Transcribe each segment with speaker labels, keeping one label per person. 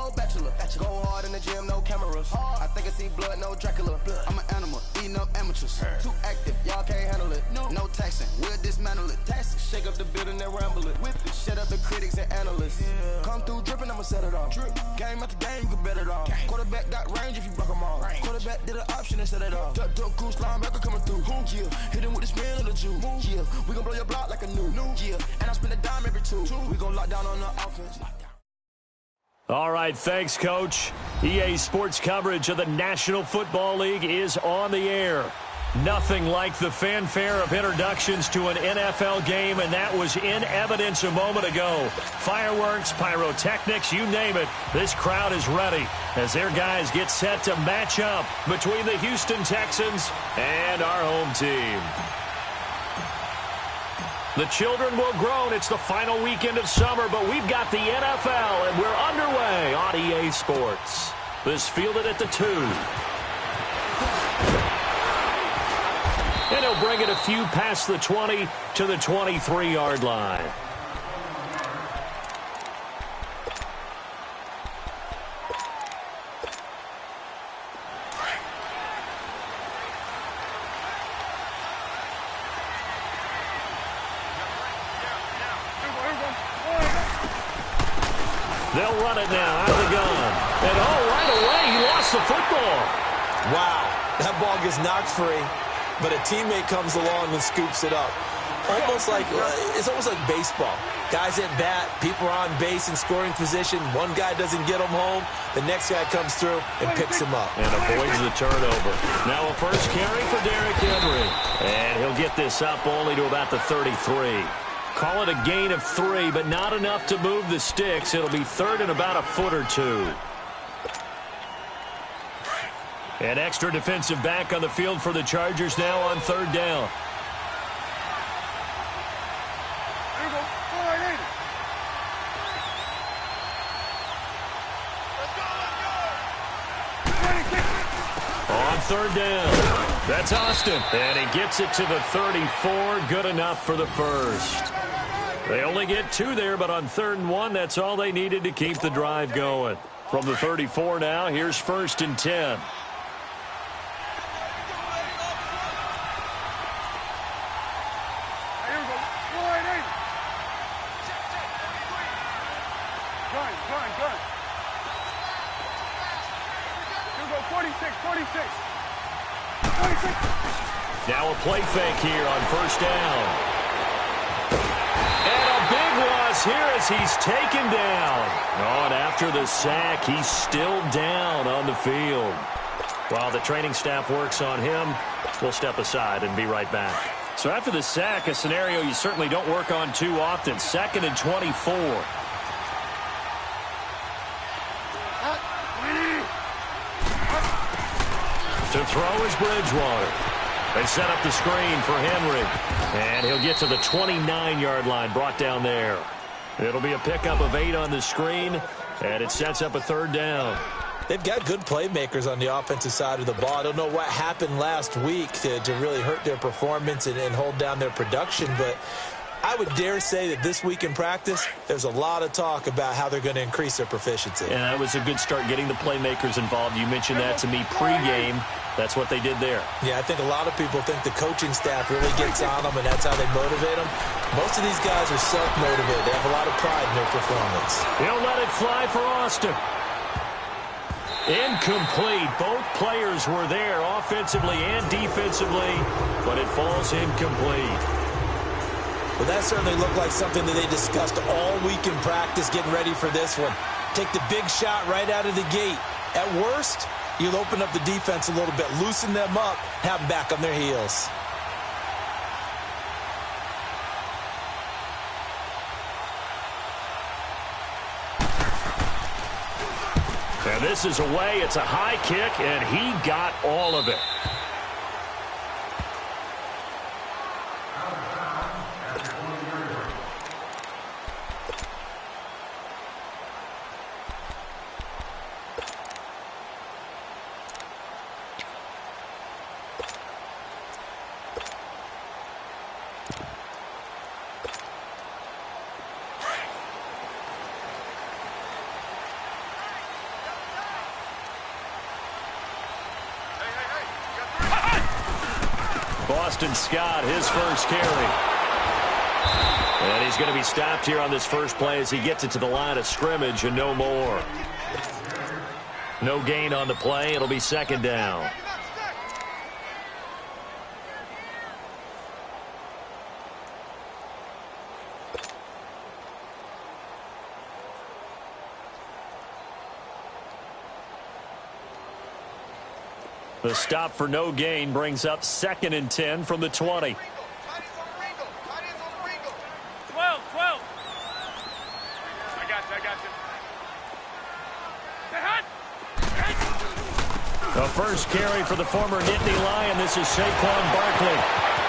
Speaker 1: old bachelor. Go hard in the gym, no cameras. I think I see blood, no Dracula. I'm an animal, eating up amateurs. Too active, y'all can't handle it. No taxing, we'll dismantle it. Shake up the building and ramble it. Whip it, shut up the critics and analysts. Come through dripping, I'ma set it off. Game after game, you can bet it off. Quarterback got range if you block them all. Quarterback did an option and set it off. Duck goose, linebacker coming through. Yeah, hit him with the spin of the Jew. Yeah, we gon' blow your block like a new. Yeah, and I spend a dime every two. We gon' lock down on the offense.
Speaker 2: All right, thanks, Coach. EA Sports coverage of the National Football League is on the air. Nothing like the fanfare of introductions to an NFL game, and that was in evidence a moment ago. Fireworks, pyrotechnics, you name it. This crowd is ready as their guys get set to match up between the Houston Texans and our home team. The children will groan. It's the final weekend of summer, but we've got the NFL, and we're underway on EA Sports. This fielded at the 2. And he'll bring it a few past the 20 to the 23-yard line. They'll run it now out of the gun. And right away, he lost the football.
Speaker 3: Wow, that ball gets knocked free, but a teammate comes along and scoops it up. It's almost like baseball. Guys at bat, people are on base in scoring position. One guy doesn't get him home. The next guy comes through and picks him up.
Speaker 2: And avoids the turnover. Now a first carry for Derrick Henry. And he'll get this up only to about the 33. Call it a gain of 3, but not enough to move the sticks. It'll be third and about a foot or 2. An extra defensive back on the field for the Chargers now on third down. On third down, that's Austin. And he gets it to the 34. Good enough for the first. They only get 2 there, but on 3rd and 1, that's all they needed to keep the drive going. From the 34 now, here's 1st and 10. Now a play fake here on first down. And a big loss here as he's taken down. Oh, and after the sack, he's still down on the field. While the training staff works on him, we'll step aside and be right back. So after the sack, a scenario you certainly don't work on too often. 2nd and 24. To throw is Bridgewater. They set up the screen for Henry. And he'll get to the 29-yard line, brought down there. It'll be a pickup of 8 on the screen, and it sets up a 3rd down.
Speaker 3: They've got good playmakers on the offensive side of the ball. I don't know what happened last week to really hurt their performance and hold down their production, but I would dare say that this week in practice, there's a lot of talk about how they're going to increase their proficiency.
Speaker 2: And that was a good start getting the playmakers involved. You mentioned that to me pregame. That's what they did there.
Speaker 3: Yeah, I think a lot of people think the coaching staff really gets on them, and that's how they motivate them. Most of these guys are self-motivated. They have a lot of pride in their performance.
Speaker 2: He'll let it fly for Austin. Incomplete. Both players were there offensively and defensively, but it falls incomplete.
Speaker 3: Well, that certainly looked like something that they discussed all week in practice getting ready for this one. Take the big shot right out of the gate. At worst, you'll open up the defense a little bit, loosen them up, have them back on their heels.
Speaker 2: And this is away. It's a high kick, and he got all of it. Boston Scott, his first carry. And he's going to be stopped here on this first play as he gets it to the line of scrimmage and no more. No gain on the play. It'll be second down. The stop for no gain brings up 2nd and 10 from the 20.
Speaker 4: 12. I got you.
Speaker 2: The first carry for the former Nittany Lion. This is Saquon Barkley.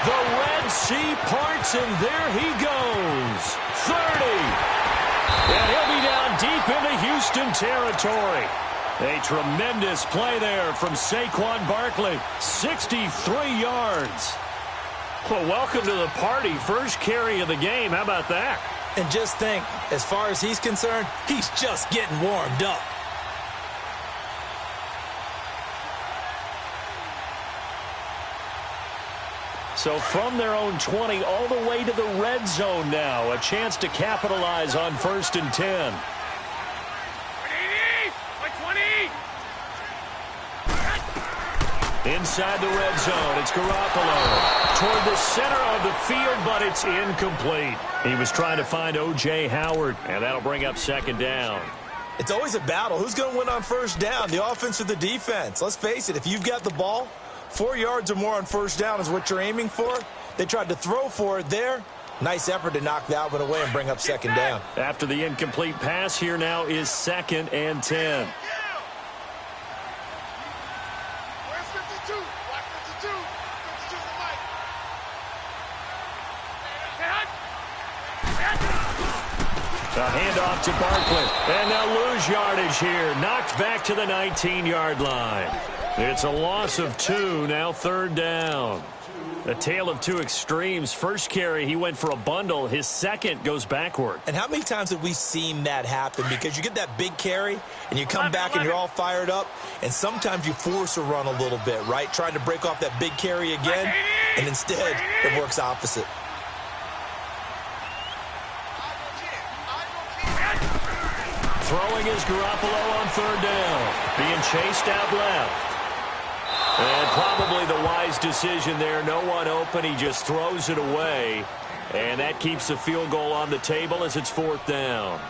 Speaker 2: The Red Sea parts, and there he goes. 30. And he'll be down deep into Houston territory. A tremendous play there from Saquon Barkley. 63 yards. Well, welcome to the party. First carry of the game. How about that?
Speaker 3: And just think, as far as he's concerned, he's just getting warmed up.
Speaker 2: So from their own 20 all the way to the red zone now. A chance to capitalize on 1st and 10. Inside the red zone, it's Garoppolo. Toward the center of the field, but it's incomplete. He was trying to find O.J. Howard, and that'll bring up 2nd down.
Speaker 3: It's always a battle. Who's going to win on 1st down, the offense or the defense? Let's face it, if you've got the ball, 4 yards or more on 1st down is what you're aiming for. They tried to throw for it there. Nice effort to knock that one away and bring up 2nd down.
Speaker 2: After the incomplete pass, here now is 2nd and 10. A handoff to Barkley. And they'll lose yardage here. Knocked back to the 19-yard line. It's a loss of 2, now 3rd down. A tale of two extremes. First carry, he went for a bundle. His second goes backward.
Speaker 3: And how many times have we seen that happen? Because you get that big carry, and you come back and you're all fired up, and sometimes you force a run a little bit, right? Trying to break off that big carry again, and instead it works opposite.
Speaker 2: Throwing is Garoppolo on 3rd down. Being chased out left. And probably the wise decision there. No one open. He just throws it away. And that keeps the field goal on the table as it's 4th down.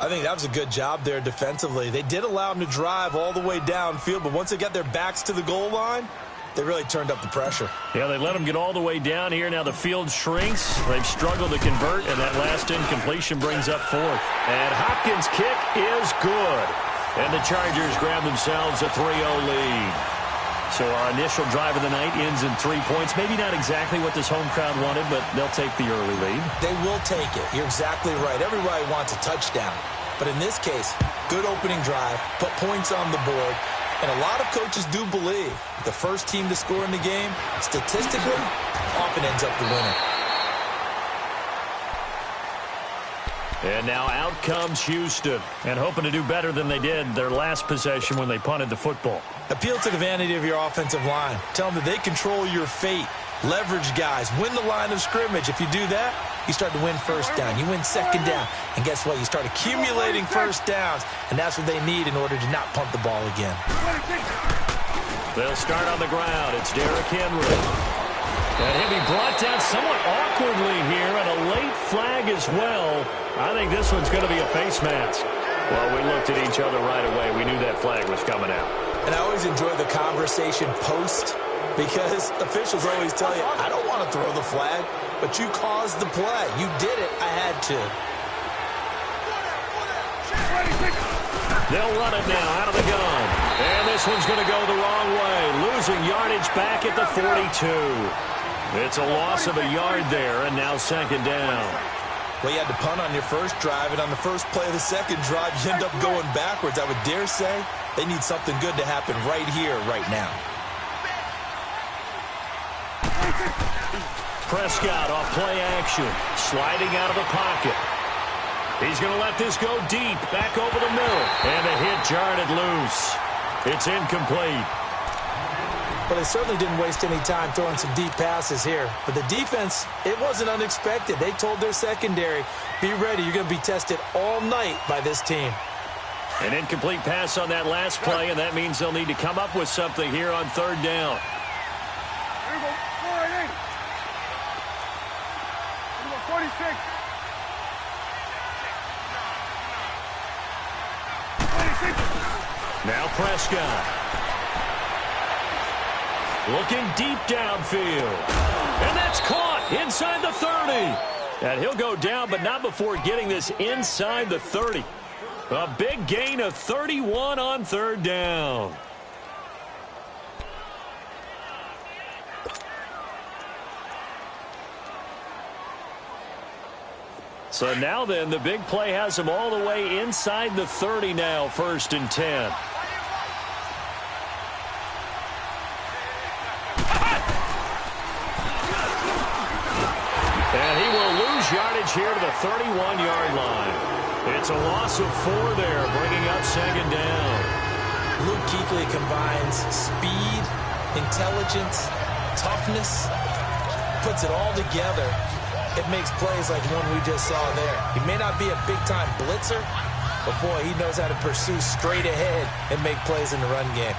Speaker 3: I think that was a good job there defensively. They did allow him to drive all the way downfield, but once they got their backs to the goal line, they really turned up the pressure.
Speaker 2: Yeah, they let him get all the way down here. Now the field shrinks. They've struggled to convert, and that last incompletion brings up 4th. And Hopkins' kick is good. And the Chargers grab themselves a 3-0 lead. So our initial drive of the night ends in 3 points. Maybe not exactly what this home crowd wanted, but they'll take the early lead.
Speaker 3: They will take it. You're exactly right. Everybody wants a touchdown. But in this case, good opening drive, put points on the board. And a lot of coaches do believe the first team to score in the game, statistically, often ends up the winner.
Speaker 2: And now out comes Houston. And hoping to do better than they did their last possession when they punted the football.
Speaker 3: Appeal to the vanity of your offensive line. Tell them that they control your fate. Leverage guys. Win the line of scrimmage. If you do that, you start to win 1st down. You win 2nd down. And guess what? You start accumulating 1st downs. And that's what they need in order to not punt the ball again.
Speaker 2: They'll start on the ground. It's Derrick Henry. And he'll be brought down somewhat awkwardly here, and a late flag as well. I think this one's going to be a face mask. Well, we looked at each other right away. We knew that flag was coming out.
Speaker 3: And I always enjoy the conversation post, because officials always tell you, I don't want to throw the flag, but you caused the play. You did it. I had to.
Speaker 2: They'll run it now out of the gun. And this one's going to go the wrong way. Losing yardage back at the 42. It's a loss of a yard there, and now 2nd down.
Speaker 3: Well, you had to punt on your first drive, and on the first play of the second drive, you end up going backwards. I would dare say they need something good to happen right here, right now.
Speaker 2: Prescott off play action, sliding out of the pocket. He's going to let this go deep, back over the middle. And a hit jarred it loose. It's incomplete.
Speaker 3: but they certainly didn't waste any time throwing some deep passes here. But the defense, it wasn't unexpected. They told their secondary, be ready. You're going to be tested all night by this team.
Speaker 2: An incomplete pass on that last play, and that means they'll need to come up with something here on third down.
Speaker 4: Here we go. 46. 26.
Speaker 2: Now Prescott. Looking deep downfield. And that's caught inside the 30. And he'll go down, but not before getting this inside the 30. A big gain of 31 on third down. So now then, the big play has him all the way inside the 30 now, 1st and 10. And he will lose yardage here to the 31-yard line. It's a loss of 4 there, bringing up 2nd down.
Speaker 3: Luke Kuechly combines speed, intelligence, toughness, puts it all together. It makes plays like one we just saw there. He may not be a big-time blitzer, but, boy, he knows how to pursue straight ahead and make plays in the run game.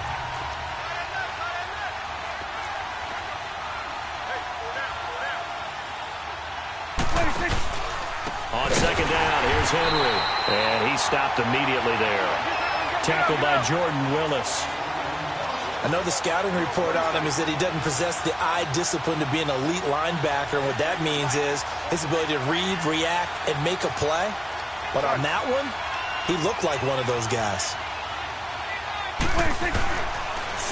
Speaker 2: On 2nd down, here's Henry. And he stopped immediately there. Tackled by Jordan Willis.
Speaker 3: I know the scouting report on him is that he doesn't possess the eye discipline to be an elite linebacker. What that means is his ability to read, react, and make a play. But on that one, he looked like one of those guys.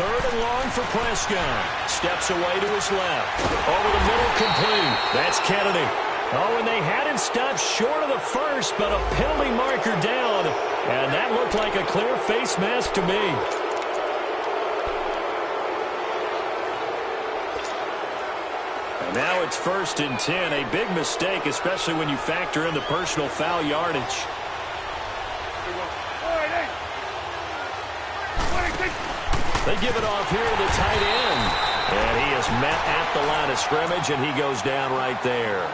Speaker 2: 3rd and long for Prescott. Steps away to his left. Over the middle, complete. That's Kennedy. Oh, and they had him stopped short of the first, but a penalty marker down. And that looked like a clear face mask to me. Now it's 1st and 10. A big mistake, especially when you factor in the personal foul yardage. They give it off here to the tight end. And he is met at the line of scrimmage, and he goes down right there.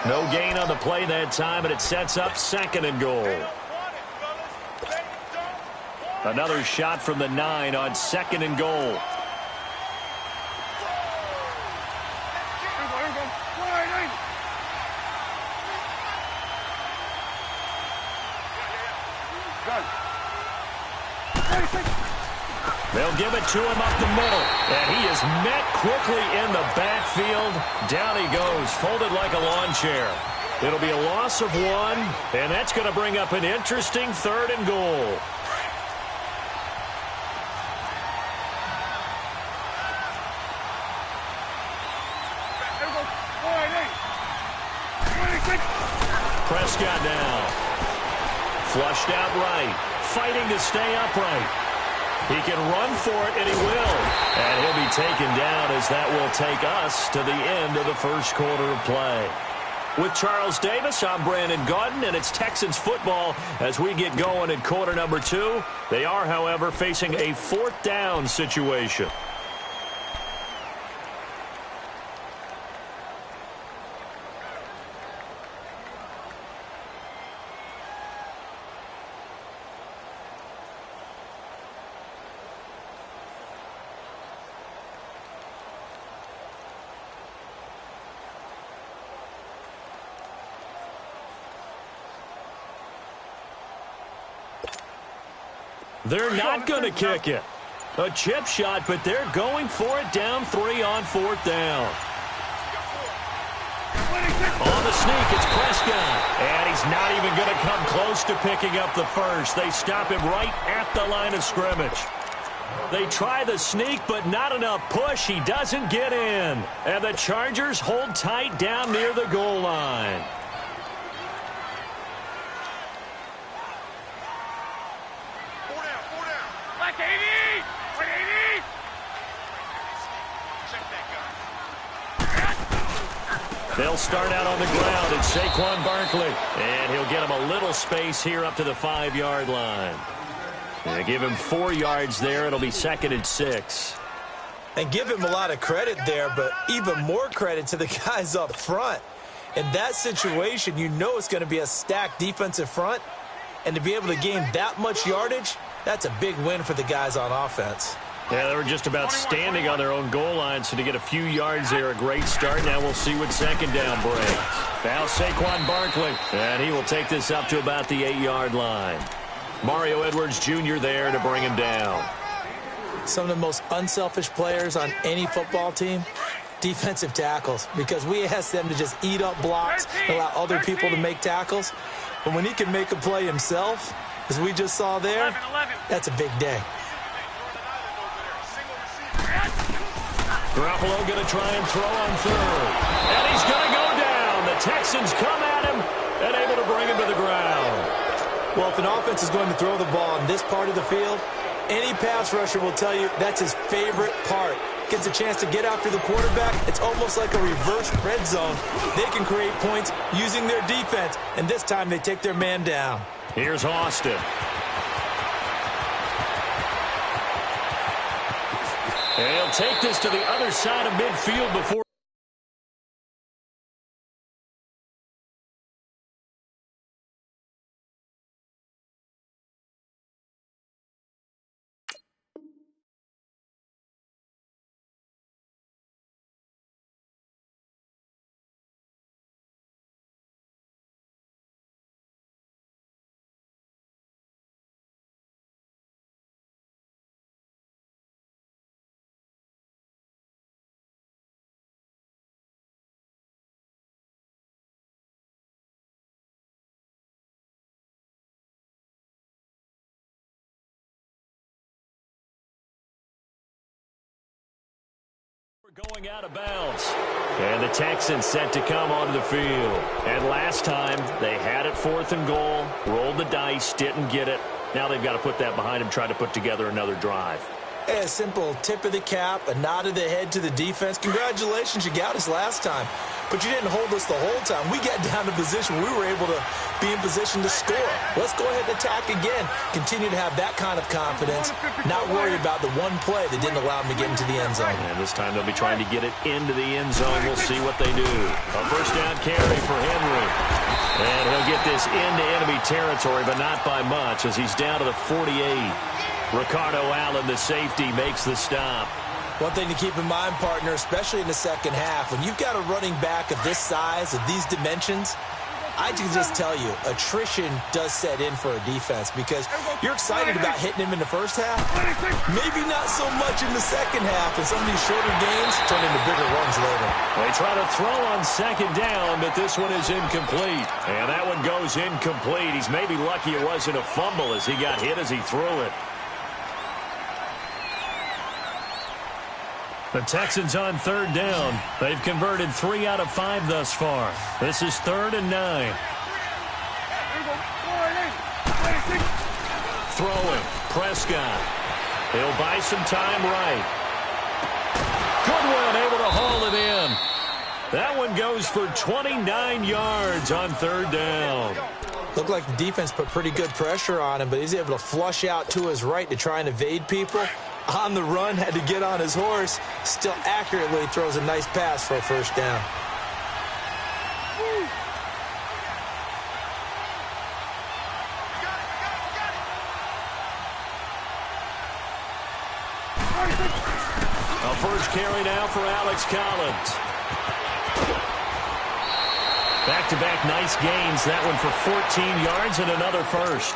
Speaker 2: No gain on the play that time, and it sets up 2nd and goal. Another shot from the 9 on 2nd and goal. They'll give it to him up the middle. And he is met quickly in the backfield. Down he goes, folded like a lawn chair. It'll be a loss of 1, and that's going to bring up an interesting 3rd and goal. Prescott now. Flushed out right. Fighting to stay upright. He can run for it, and he will. And he'll be taken down as that will take us to the end of the first quarter of play. With Charles Davis, I'm Brandon Gaudin, and it's Texans football as we get going in quarter number 2. They are, however, facing a 4th down situation. They're not going to kick it. A chip shot, but they're going for it down 3 on 4th down. On the sneak, it's Prescott. And he's not even going to come close to picking up the first. They stop him right at the line of scrimmage. They try the sneak, but not enough push. He doesn't get in. And the Chargers hold tight down near the goal line. They'll start out on the ground, and Saquon Barkley. And he'll get him a little space here up to the 5-yard line. And give him 4 yards there. It'll be 2nd and 6.
Speaker 3: And give him a lot of credit there, but even more credit to the guys up front. In that situation, you know it's going to be a stacked defensive front. And to be able to gain that much yardage, that's a big win for the guys on offense.
Speaker 2: Yeah, they were just about standing on their own goal line, so to get a few yards there, a great start. Now we'll see what second down brings. Now Saquon Barkley, and he will take this up to about the 8-yard line. Mario Edwards Jr. there to bring him down.
Speaker 3: Some of the most unselfish players on any football team, defensive tackles, because we ask them to just eat up blocks and allow other people to make tackles. But when he can make a play himself, as we just saw there, that's a big day.
Speaker 2: Garoppolo going to try and throw on third. And he's going to go down. The Texans come at him and able to bring him to the ground.
Speaker 3: Well, if an offense is going to throw the ball in this part of the field, any pass rusher will tell you that's his favorite part. Gets a chance to get after the quarterback. It's almost like a reverse red zone. They can create points using their defense, and this time they take their man down.
Speaker 2: Here's Austin. And he'll take this to the other side of midfield before. Going out of bounds. And the Texans set to come onto the field. And last time, they had it 4th and goal, rolled the dice, didn't get it. Now they've got to put that behind them, try to put together another drive.
Speaker 3: A simple tip of the cap, a nod of the head to the defense. Congratulations, you got us last time. But you didn't hold us the whole time. We got down to position where we were able to be in position to score. Let's go ahead and attack again. Continue to have that kind of confidence. Not worry about the one play that didn't allow them to get into the end zone.
Speaker 2: And this time they'll be trying to get it into the end zone. We'll see what they do. A first down carry for Henry. And he'll get this into enemy territory, but not by much as he's down to the 48. Ricardo Allen, the safety, makes the stop.
Speaker 3: One thing to keep in mind, partner, especially in the second half, when you've got a running back of this size, of these dimensions, I can just tell you, attrition does set in for a defense because you're excited about hitting him in the first half. Maybe not so much in the second half, and some of these shorter gains turn into bigger runs later.
Speaker 2: They try to throw on second down, but this one is incomplete. And that one goes incomplete. He's maybe lucky it wasn't a fumble as he got hit as he threw it. The Texans on third down. They've converted 3 out of 5 thus far. This is 3rd and 9. Throwing. Prescott. He'll buy some time right. Goodwin able to haul it in. That one goes for 29 yards on 3rd down.
Speaker 3: Looked like the defense put pretty good pressure on him, but he's able to flush out to his right to try and evade people. On the run, had to get on his horse. Still accurately throws a nice pass for a first down.
Speaker 2: A first carry now for Alex Collins. Back-to-back nice gains. That one for 14 yards and another first.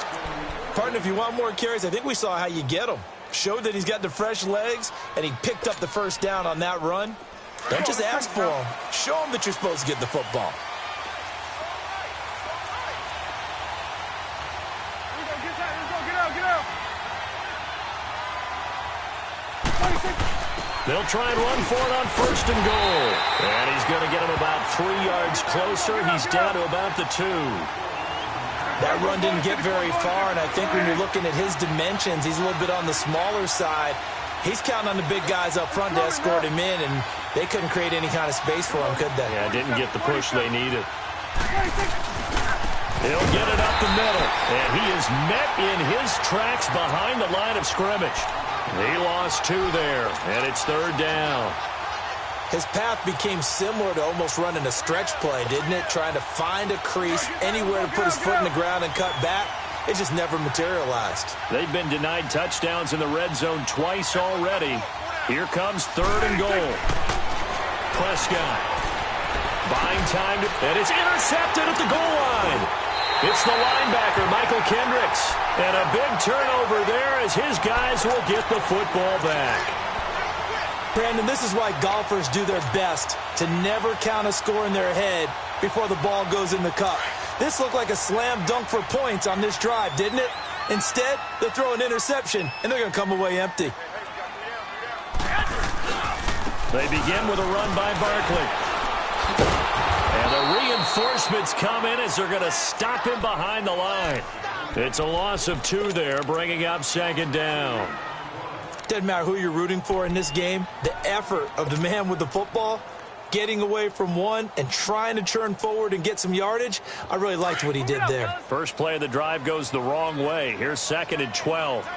Speaker 3: Partner, if you want more carries, I think we saw how you get them. Showed that he's got the fresh legs, and he picked up the first down on that run. Don't just ask for him. Show him that you're supposed to get the football.
Speaker 2: They'll try and run for it on 1st and goal. And he's going to get him about 3 yards closer. He's down to about the 2.
Speaker 3: That run didn't get very far, and I think when you're looking at his dimensions, he's a little bit on the smaller side. He's counting on the big guys up front to escort him in, and they couldn't create any kind of space for him, could they?
Speaker 2: Yeah, didn't get the push they needed. He'll get it up the middle, and he is met in his tracks behind the line of scrimmage. He lost 2 there, and it's 3rd down.
Speaker 3: His path became similar to almost running a stretch play, didn't it? Trying to find a crease, anywhere to put his foot in the ground and cut back. It just never materialized.
Speaker 2: They've been denied touchdowns in the red zone twice already. Here comes 3rd and goal. Prescott buying time, and it's intercepted at the goal line. It's the linebacker, Michael Kendricks. And a big turnover there as his guys will get the football back.
Speaker 3: Brandon, this is why golfers do their best to never count a score in their head before the ball goes in the cup. This looked like a slam dunk for points on this drive, didn't it? Instead, they throw an interception, and they're going to come away empty.
Speaker 2: They begin with a run by Barkley. And the reinforcements come in as they're going to stop him behind the line. It's a loss of 2 there, bringing up 2nd down.
Speaker 3: Doesn't matter who you're rooting for in this game. The effort of the man with the football, getting away from one and trying to turn forward and get some yardage, I really liked what he did there.
Speaker 2: First play of the drive goes the wrong way. Here's 2nd and 12.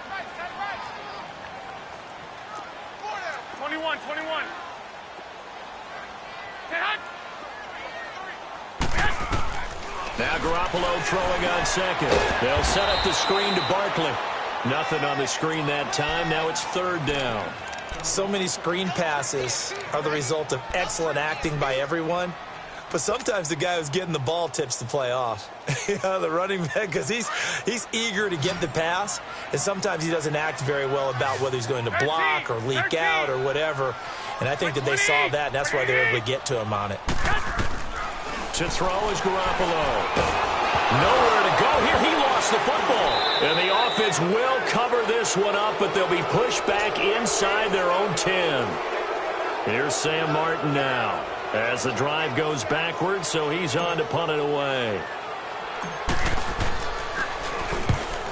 Speaker 4: 21.
Speaker 2: Now Garoppolo throwing on 2nd. They'll set up the screen to Barkley. Nothing on the screen that time. Now it's 3rd down.
Speaker 3: So many screen passes are the result of excellent acting by everyone. But sometimes the guy who's getting the ball tips the play off. The running back, because he's eager to get the pass. And sometimes he doesn't act very well about whether he's going to block or leak out or whatever. And I think that they saw that, and that's why they were able to get to him on it.
Speaker 2: To throw is Garoppolo. Nowhere to go here. He lost the football. And the offense will cover this one up, but they'll be pushed back inside their own 10. Here's Sam Martin now as the drive goes backwards, so he's on to punt it away.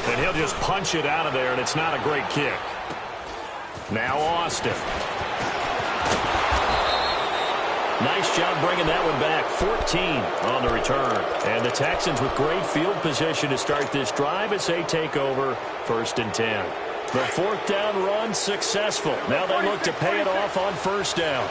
Speaker 2: And he'll just punch it out of there, and it's not a great kick. Now Austin. Nice job bringing that one back. 14 on the return. And the Texans with great field position to start this drive as they take over 1st and 10. The 4th down run successful. Now they look to pay it off on 1st down.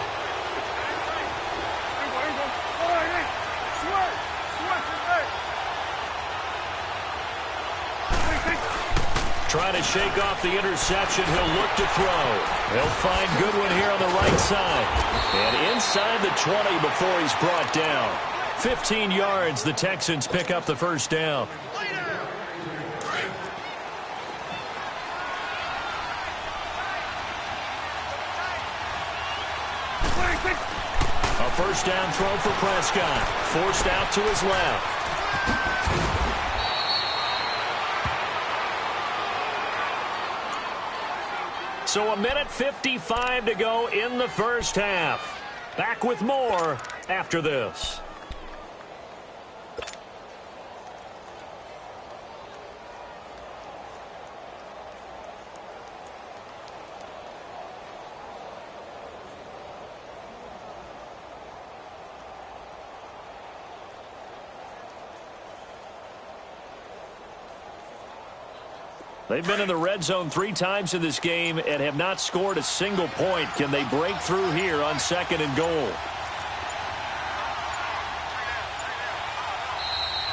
Speaker 2: Trying to shake off the interception. He'll look to throw. He'll find Goodwin here on the right side. And inside the 20 before he's brought down. 15 yards. The Texans pick up the 1st down. A 1st down throw for Prescott. Forced out to his left. So 1:55 to go in the 1st half. Back with more after this. They've been in the red zone 3 times in this game and have not scored a single point. Can they break through here on 2nd and goal?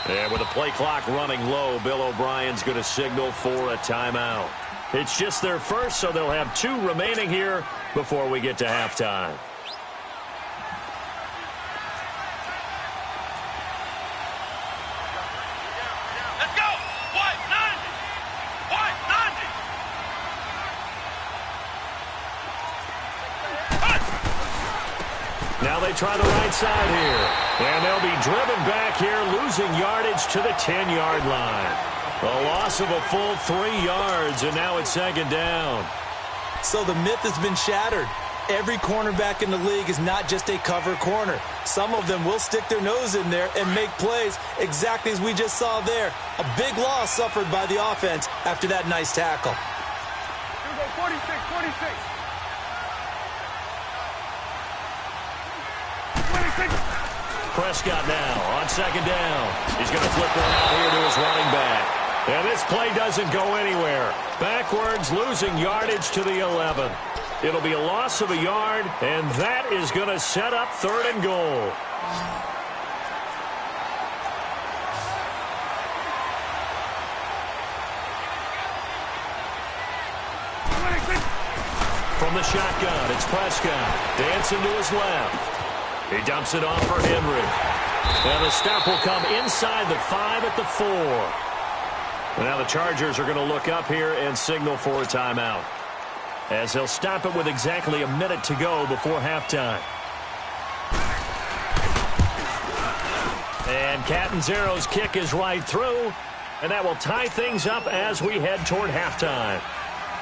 Speaker 2: And with the play clock running low, Bill O'Brien's going to signal for a timeout. It's just their first, so they'll have 2 remaining here before we get to halftime. Now they try the right side here. And they'll be driven back here, losing yardage to the 10-yard line. A loss of a full 3 yards, and now it's 2nd down.
Speaker 3: So the myth has been shattered. Every cornerback in the league is not just a cover corner. Some of them will stick their nose in there and make plays exactly as we just saw there. A big loss suffered by the offense after that nice tackle.
Speaker 4: Here we go, 46.
Speaker 2: Prescott now on 2nd down. He's going to flip one out here to his running back. And this play doesn't go anywhere. Backwards, losing yardage to the 11. It'll be a loss of a yard, and that is going to set up 3rd and goal. From the shotgun, it's Prescott. Dancing to his left. He dumps it off for Henry. And the stop will come inside the 5 at the 4. And now the Chargers are going to look up here and signal for a timeout, as they'll stop it with exactly a minute to go before halftime. And Catanzaro's kick is right through, and that will tie things up as we head toward halftime.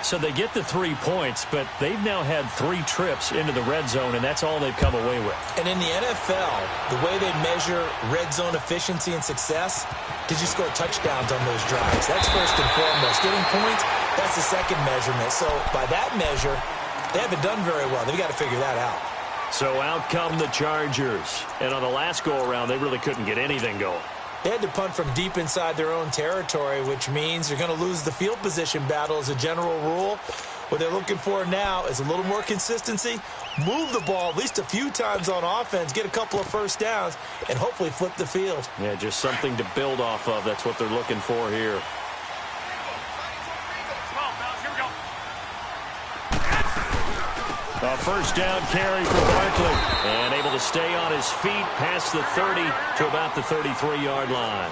Speaker 2: So they get the 3 points, but they've now had 3 trips into the red zone, and that's all they've come away with.
Speaker 3: And in the NFL, the way they measure red zone efficiency and success, did you score touchdowns on those drives? That's first and foremost. Getting points, that's the second measurement. So by that measure, they haven't done very well. They've got to figure that out.
Speaker 2: So out come the Chargers. And on the last go-around, they really couldn't get anything going.
Speaker 3: They had to punt from deep inside their own territory, which means you're going to lose the field position battle as a general rule. What they're looking for now is a little more consistency, move the ball at least a few times on offense, get a couple of first downs, and hopefully flip the field.
Speaker 2: Yeah, just something to build off of. That's what they're looking for here. A first down carry for Barkley. And able to stay on his feet past the 30 to about the 33-yard line.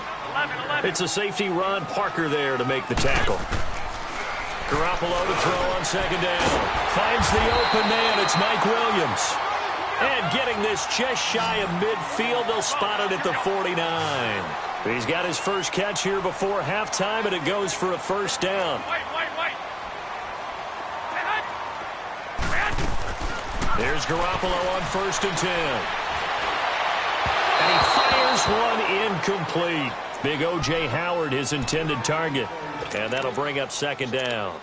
Speaker 2: It's a safety run. Parker there to make the tackle. Garoppolo to throw on second down. Finds the open man. It's Mike Williams. And getting this just shy of midfield. They'll spot it at the 49. He's got his first catch here before halftime, and it goes for a first down. There's Garoppolo on 1st and 10. And he fires one incomplete. Big O.J. Howard, his intended target. And that'll bring up second down.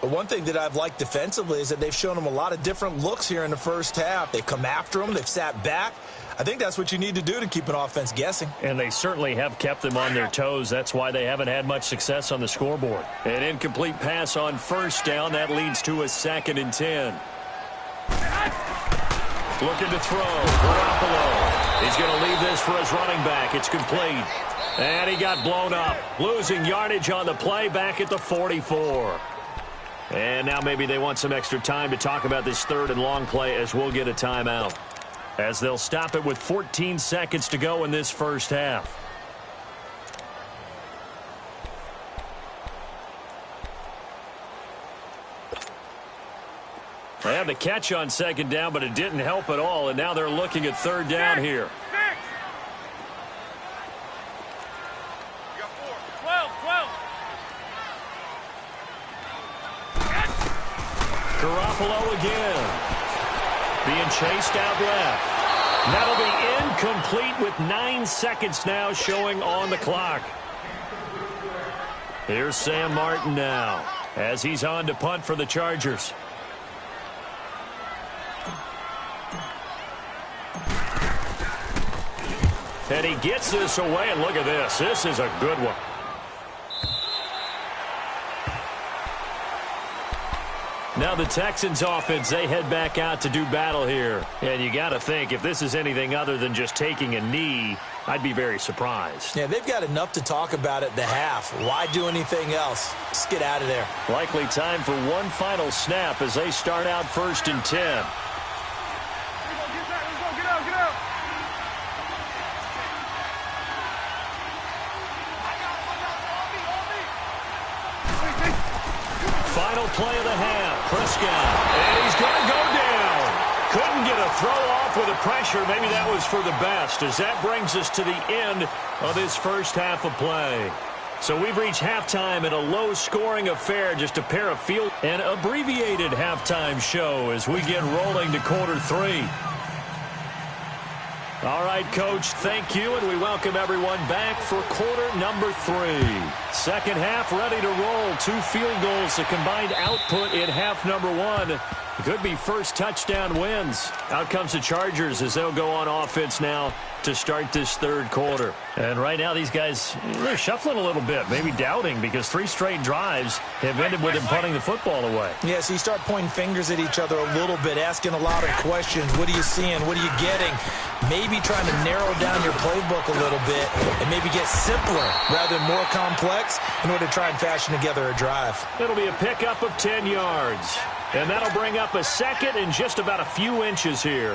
Speaker 3: But one thing that I've liked defensively is that they've shown them a lot of different looks here in the first half. They've come after them. They've sat back. I think that's what you need to do to keep an offense guessing.
Speaker 2: And they certainly have kept them on their toes. That's why they haven't had much success on the scoreboard. An incomplete pass on first down. That leads to a 2nd and 10. Looking to throw. Garoppolo. He's going to leave this for his running back. It's complete. And he got blown up. Losing yardage on the play back at the 44. And now maybe they want some extra time to talk about this 3rd and long play, as we'll get a timeout, as they'll stop it with 14 seconds to go in this first half. They had the catch on second down, but it didn't help at all, and now they're looking at 3rd down here. Garoppolo again. Being chased out left. That'll be incomplete with 9 seconds now showing on the clock. Here's Sam Martin now, as he's on to punt for the Chargers. And he gets this away, and look at this. This is a good one. Now the Texans offense, they head back out to do battle here. And you got to think, if this is anything other than just taking a knee, I'd be very surprised.
Speaker 3: Yeah, they've got enough to talk about at the half. Why do anything else? Just get out of there.
Speaker 2: Likely time for one final snap as they start out 1st and 10. Final play of the half. Prescott. And he's going to go down. Couldn't get a throw off with the pressure. Maybe that was for the best, as that brings us to the end of this first half of play. So we've reached halftime in a low-scoring affair, just a pair of field and abbreviated halftime show as we get rolling to quarter 3. All right, Coach, thank you, and we welcome everyone back for quarter number 3. Second half ready to roll. 2 field goals, the combined output in half number 1. Could be first touchdown wins. Out comes the Chargers as they'll go on offense now to start this third quarter. And right now these guys, they're shuffling a little bit, maybe doubting, because 3 straight drives have ended with them punting the football away.
Speaker 3: Yeah, so you start pointing fingers at each other a little bit, asking a lot of questions. What are you seeing? What are you getting? Maybe trying to narrow down your playbook a little bit and maybe get simpler rather than more complex in order to try and fashion together a drive.
Speaker 2: It'll be a pickup of 10 yards. And that'll bring up a second and just about a few inches here.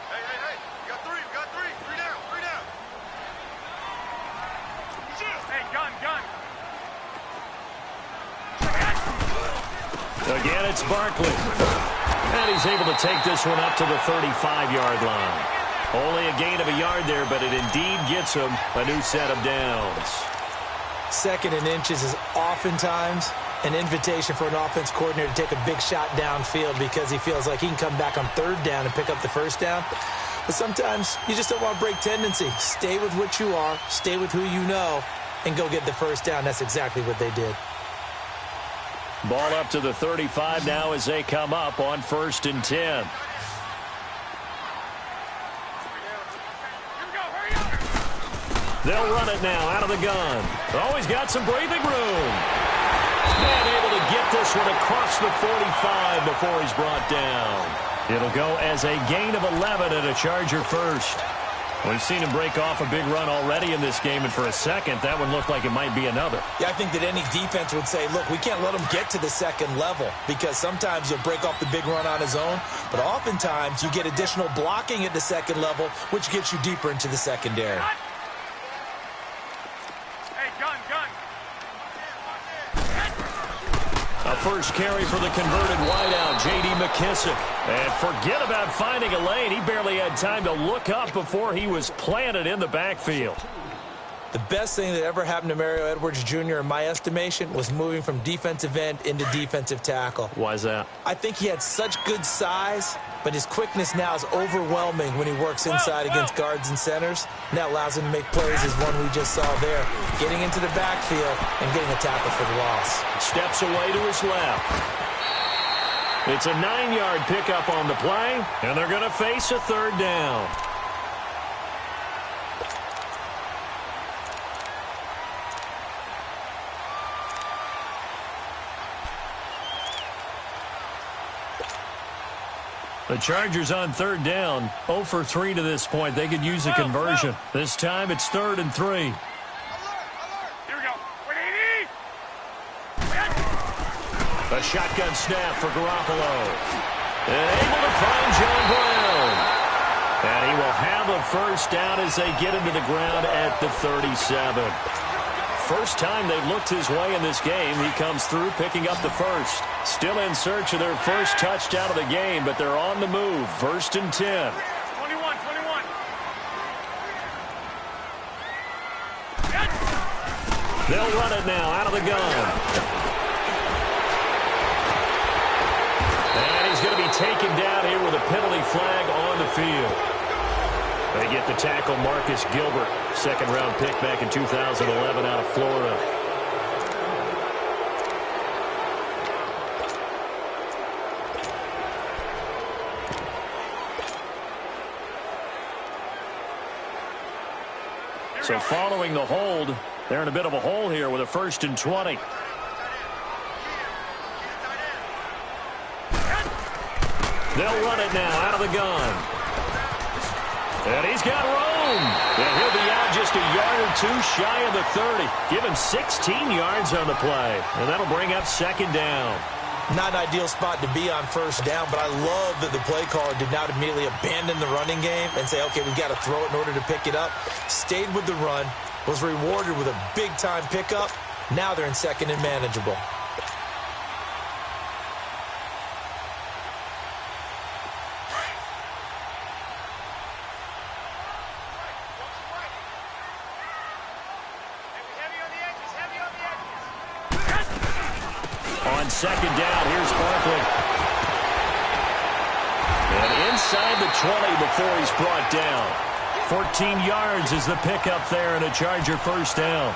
Speaker 4: Hey, you got 3, you got 3. 3 down, 3 down. Hey, gun.
Speaker 2: Again, it's Barkley. And he's able to take this one up to the 35-yard line. Only a gain of a yard there, but it indeed gets him a new set of downs.
Speaker 3: 2nd and inches is oftentimes an invitation for an offense coordinator to take a big shot downfield because he feels like he can come back on 3rd down and pick up the 1st down. But sometimes you just don't want to break tendency. Stay with what you are, stay with who you know, and go get the 1st down. That's exactly what they did.
Speaker 2: Ball up to the 35 now as they come up on 1st and 10. They'll run it now out of the gun. Always got some breathing room. And able to get this one across the 45 before he's brought down. It'll go as a gain of 11 and a Charger first. We've seen him break off a big run already in this game, and for a second, that one looked like it might be another.
Speaker 3: Yeah, I think that any defense would say, look, we can't let him get to the 2nd level because sometimes he'll break off the big run on his own, but oftentimes you get additional blocking at the 2nd level, which gets you deeper into the secondary.
Speaker 2: A first carry for the converted wideout, J.D. McKissick. And forget about finding a lane. He barely had time to look up before he was planted in the backfield.
Speaker 3: The best thing that ever happened to Mario Edwards Jr., in my estimation, was moving from defensive end into defensive tackle.
Speaker 2: Why is that?
Speaker 3: I think he had such good size, but his quickness now is overwhelming when he works inside against guards and centers. And that allows him to make plays as one we just saw there, getting into the backfield and getting a tackle for the loss.
Speaker 2: Steps away to his left. It's a 9-yard pickup on the play, and they're going to face a 3rd down. The Chargers on 3rd down, 0 for 3 to this point. They could use a conversion. This time it's 3rd and 3.
Speaker 4: Alert! Here we go. 180!
Speaker 2: A shotgun snap for Garoppolo. And able to find John Brown. And he will have a 1st down as they get him to the ground at the 37. First time they've looked his way in this game. He comes through picking up the 1st. Still in search of their first touchdown of the game, but they're on the move. 1st and 10.
Speaker 4: 21.
Speaker 2: They'll run it now out of the gun. And he's going to be taken down here with a penalty flag on the field. They get the tackle, Marcus Gilbert, 2nd-round pick back in 2011 out of Florida. So following the hold, they're in a bit of a hole here with a 1st and 20. They'll run it now out of the gun. And he's got room. And he'll be out just a yard or 2 shy of the 30. Give him 16 yards on the play. And that'll bring up 2nd down.
Speaker 3: Not an ideal spot to be on 1st down, but I love that the play caller did not immediately abandon the running game and say, okay, we've got to throw it in order to pick it up. Stayed with the run, was rewarded with a big-time pickup. Now they're in 2nd and manageable.
Speaker 2: On 2nd down, here's Barkley. And inside the 20 before he's brought down. 14 yards is the pickup there and a Charger first down.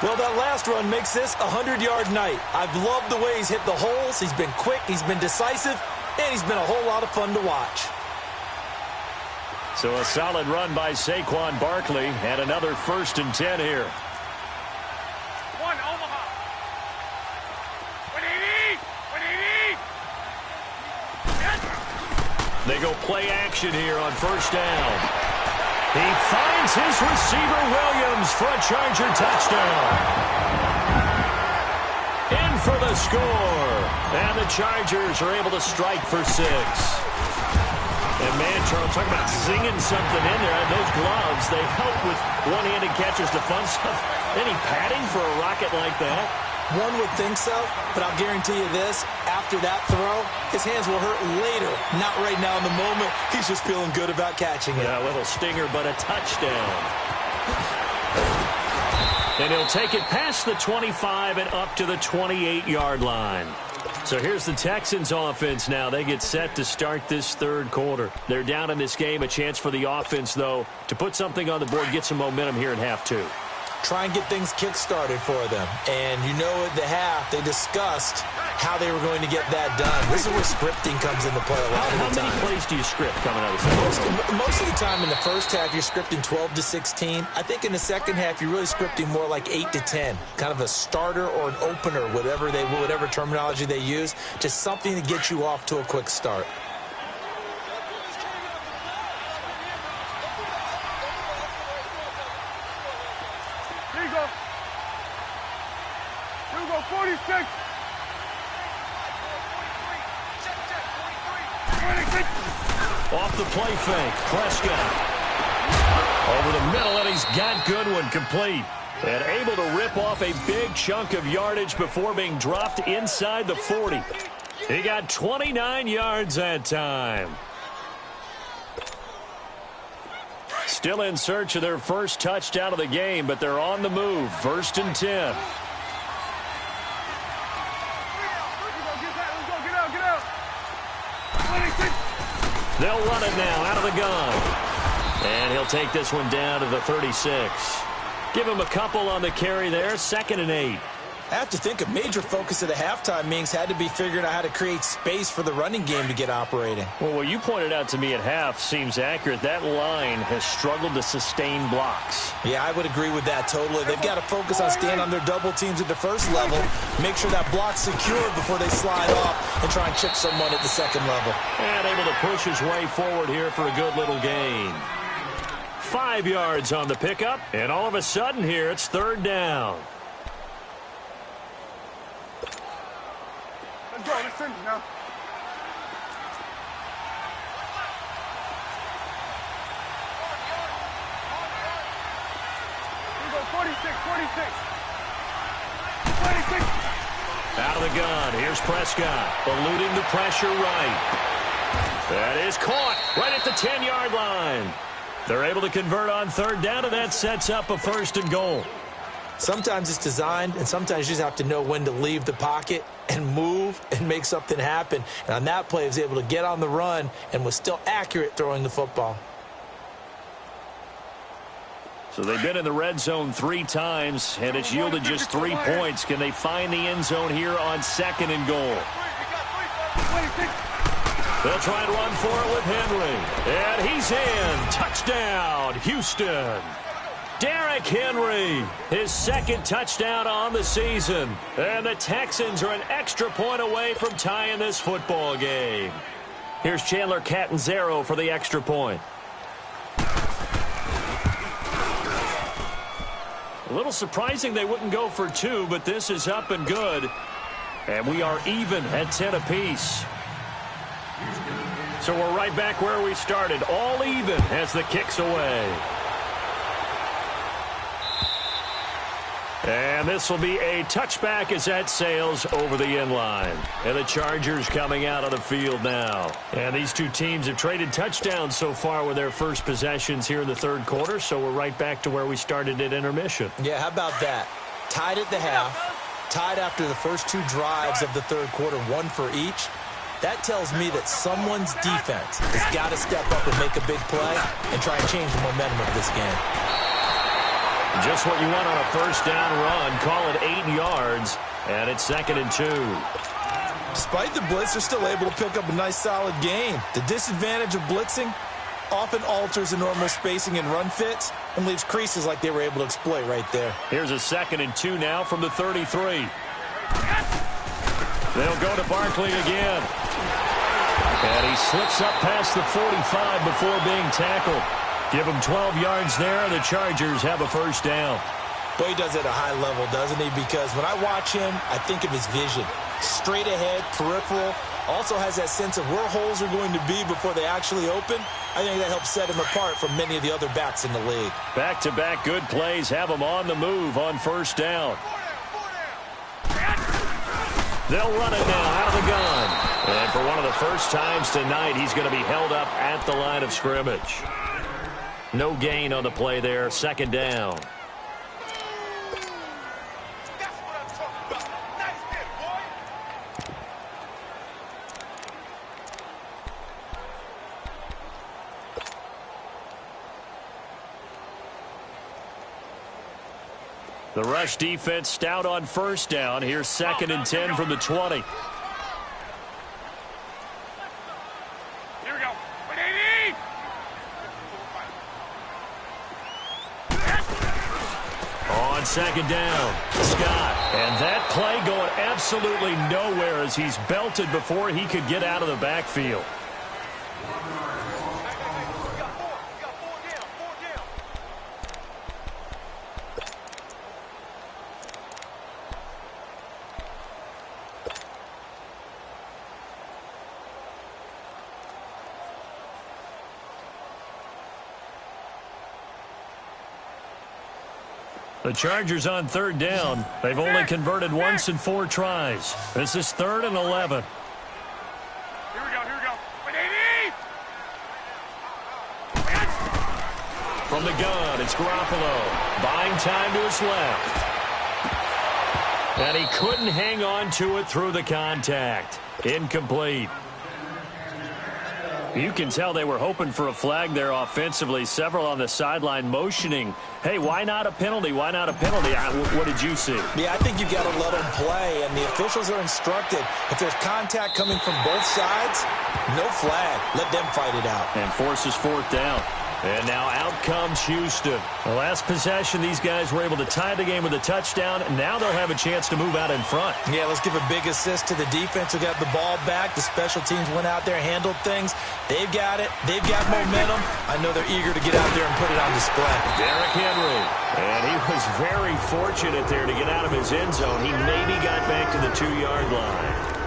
Speaker 3: Well, that last run makes this a 100-yard night. I've loved the way he's hit the holes. He's been quick, he's been decisive, and he's been a whole lot of fun to watch.
Speaker 2: So a solid run by Saquon Barkley and another 1st and 10 here.
Speaker 4: One, Omaha. What do you need? What do you need?
Speaker 2: They go play action here on 1st down. He finds his receiver Williams for a Charger touchdown. In for the score. And the Chargers are able to strike for 6. And, man, Charles, talk about zinging something in there. Those gloves, they help with one-handed catches, the fun stuff. Any padding for a rocket like that?
Speaker 3: One would think so, but I'll guarantee you this. After that throw, his hands will hurt later. Not right now in the moment. He's just feeling good about catching it.
Speaker 2: Yeah, a little stinger, but a touchdown. And he'll take it past the 25 and up to the 28-yard line. So here's the Texans offense now. They get set to start this 3rd quarter. They're down in this game. A chance for the offense, though, to put something on the board, get some momentum here in half 2.
Speaker 3: Try and get things kick-started for them. And you know at the half, they discussed how they were going to get that done. This is where scripting comes into play a lot of the time.
Speaker 2: How many plays do you script coming out of the
Speaker 3: Most of the time in the first half, you're scripting 12 to 16. I think in the second half, you're really scripting more like 8 to 10. Kind of a starter or an opener, whatever terminology they use. Just something to get you off to a quick start.
Speaker 4: Here you go. Here we go, 46. 26.
Speaker 2: Off the play fake, Prescott. Over the middle, and he's got Goodwin complete. And able to rip off a big chunk of yardage before being dropped inside the 40. He got 29 yards that time. Still in search of their first touchdown of the game, but they're on the move. 1st and 10.
Speaker 4: Let's go, get out. 26.
Speaker 2: They'll run it now out of the gun. And he'll take this one down to the 36. Give him a couple on the carry there. 2nd and 8.
Speaker 3: I have to think a major focus of the halftime meetings had to be figuring out how to create space for the running game to get operating.
Speaker 2: Well, what you pointed out to me at half seems accurate. That line has struggled to sustain blocks.
Speaker 3: Yeah, I would agree with that totally. They've got to focus on staying on their double teams at the first level, make sure that block's secure before they slide off and try and chip someone at the second level.
Speaker 2: And able to push his way forward here for a good little gain. 5 yards on the pickup, and all of a sudden here it's 3rd down.
Speaker 4: Let's go, let's send it now. Here we go, 46. 26.
Speaker 2: Out of the gun, here's Prescott, eluding the pressure right. That is caught right at the 10-yard line. They're able to convert on 3rd down, and that sets up a 1st and goal.
Speaker 3: Sometimes it's designed, and sometimes you just have to know when to leave the pocket and move and make something happen. And on that play, he was able to get on the run and was still accurate throwing the football.
Speaker 2: So they've been in the red zone 3 times, and it's yielded just 3 points. Can they find the end zone here on 2nd and goal? They'll try and run for it with Henry. And he's in. Touchdown, Houston. Derrick Henry, his 2nd touchdown on the season. And the Texans are an extra point away from tying this football game. Here's Chandler Catanzaro for the extra point. A little surprising they wouldn't go for 2, but this is up and good. And we are even at 10 apiece. So we're right back where we started, all even as the kick's away. And this will be a touchback as that sails over the end line. And the Chargers coming out on the field now. And these two teams have traded touchdowns so far with their first possessions here in the 3rd quarter, so we're right back to where we started at intermission.
Speaker 3: Yeah, how about that? Tied at the half, tied after the first 2 drives of the 3rd quarter, 1 for each. That tells me that someone's defense has got to step up and make a big play and try and change the momentum of this game.
Speaker 2: Just what you want on a first down run. Call it 8 yards, and it's 2nd and 2.
Speaker 3: Despite the blitz, they're still able to pick up a nice, solid gain. The disadvantage of blitzing often alters the normal spacing and run fits and leaves creases like they were able to exploit right there.
Speaker 2: Here's a 2nd and 2 now from the 33. They'll go to Barkley again. And he slips up past the 45 before being tackled. Give him 12 yards there, and the Chargers have a first down.
Speaker 3: Boy, he does it at a high level, doesn't he? Because when I watch him, I think of his vision. Straight ahead, peripheral. Also has that sense of where holes are going to be before they actually open. I think that helps set him apart from many of the other backs in the league.
Speaker 2: Back-to-back good plays have him on the move on first down. They'll run it now out of the gun. And for one of the first times tonight, he's going to be held up at the line of scrimmage. No gain on the play there, 2nd down. The rush defense stout on first down. Here's 2nd and 10 from the 20.
Speaker 4: Here we go. 180!
Speaker 2: On 2nd down, Scott. And that play going absolutely nowhere as he's belted before he could get out of the backfield. The Chargers on 3rd down. They've only converted once in 4 tries. This is 3rd and 11.
Speaker 4: Here we go, here we go. 180!
Speaker 2: From the gun, it's Garoppolo. Buying time to his left. And he couldn't hang on to it through the contact. Incomplete. You can tell they were hoping for a flag there offensively. Several on the sideline motioning, hey, why not a penalty? Why not a penalty? What did you see?
Speaker 3: Yeah, I think you've got to let them play, and the officials are instructed. If there's contact coming from both sides, no flag. Let them fight it out.
Speaker 2: And forces 4th down. And now out comes Houston. The last possession, these guys were able to tie the game with a touchdown. And now they'll have a chance to move out in front.
Speaker 3: Yeah, let's give a big assist to the defense who got the ball back. The special teams went out there, handled things. They've got it. They've got momentum. I know they're eager to get out there and put it on display.
Speaker 2: Derrick Henry. And he was very fortunate there to get out of his end zone. He maybe got back to the 2-yard line.